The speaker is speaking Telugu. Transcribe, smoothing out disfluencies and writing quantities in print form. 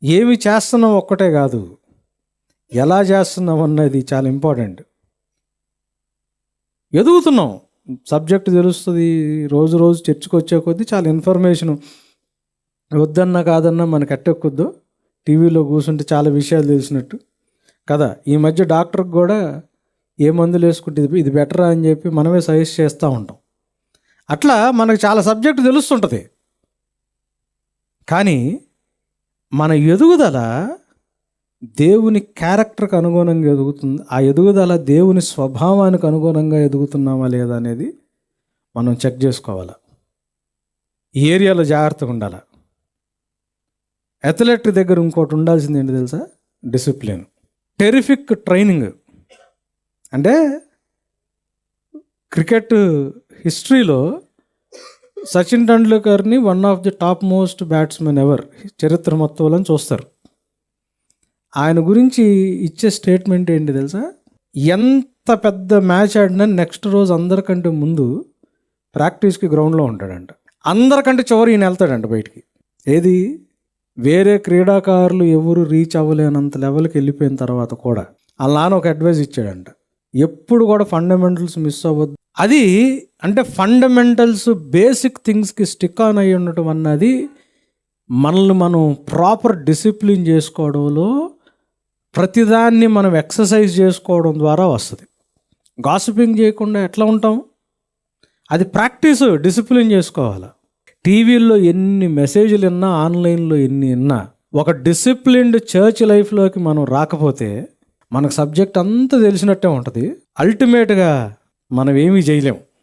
ఏమి చేస్తున్నాం ఒక్కటే కాదు, ఎలా చేస్తున్నాం అన్నది చాలా ఇంపార్టెంట్. ఎదుగుతున్నాం, సబ్జెక్ట్ తెలుస్తుంది, రోజు రోజు చర్చకు వచ్చే కొద్దీ చాలా ఇన్ఫర్మేషన్ వద్దన్నా కాదన్నా మనకు ఎట్టెక్కుద్దో. టీవీలో కూర్చుంటే చాలా విషయాలు తెలిసినట్టు కదా. ఈ మధ్య డాక్టర్కి కూడా ఏ మందులు వేసుకుంటే ఇది బెటరా అని చెప్పి మనమే సజెస్ట్ చేస్తూ ఉంటాం. అట్లా మనకు చాలా సబ్జెక్టు తెలుస్తుంటుంది. కానీ మన ఎదుగుదల దేవుని క్యారెక్టర్కి అనుగుణంగా ఎదుగుతుంది. ఆ ఎదుగుదల దేవుని స్వభావానికి అనుగుణంగా ఎదుగుతున్నామా లేదా అనేది మనం చెక్ చేసుకోవాలి. ఈ ఏరియాలో జాగ్రత్తగా ఉండాలి. అథ్లెట్ దగ్గర ఇంకోటి ఉండాల్సింది ఏంటి తెలుసా? డిసిప్లిన్. Terrific training. అంటే క్రికెట్ హిస్టరీలో సచిన్ టెండూల్కర్ని one of the top most batsmen ever, చరిత్ర మొత్తంలో చూస్తారు. ఆయన గురించి ఇచ్చే స్టేట్మెంట్ ఏంటి తెలుసా? ఎంత పెద్ద మ్యాచ్ ఆడినా నెక్స్ట్ రోజు అందరికంటే ముందు ప్రాక్టీస్కి గ్రౌండ్లో ఉంటాడంట. అందరికంటే చివరి ఈయన వెళ్తాడంట బయటికి. ఏది, వేరే క్రీడాకారులు ఎవరు రీచ్ అవ్వలేనంత లెవెల్కి వెళ్ళిపోయిన తర్వాత కూడా వాళ్ళ నాన్న ఒక అడ్వైస్ ఇచ్చాడంట, ఎప్పుడు కూడా ఫండమెంటల్స్ మిస్ అవ్వద్దు. అది అంటే ఫండమెంటల్స్, బేసిక్ థింగ్స్కి స్టిక్ ఆన్ అయ్యి ఉండటం అన్నది మనల్ని మనం ప్రాపర్ డిసిప్లిన్ చేసుకోవడంలో, ప్రతిదాన్ని మనం ఎక్సర్సైజ్ చేసుకోవడం ద్వారా వస్తుంది. గాసిపింగ్ చేయకుండా ఎట్లా ఉంటాం? అది ప్రాక్టీస్, డిసిప్లిన్ చేసుకోవాలి. టీవీల్లో ఎన్ని మెసేజ్లు విన్నా, ఆన్లైన్లో ఎన్ని విన్నా, ఒక డిసిప్లిన్డ్ చర్చ్ లైఫ్లోకి మనం రాకపోతే మనకు సబ్జెక్ట్ అంతా తెలిసినట్టే ఉంటుంది. అల్టిమేట్గా మనం ఏమీ చేయలేం.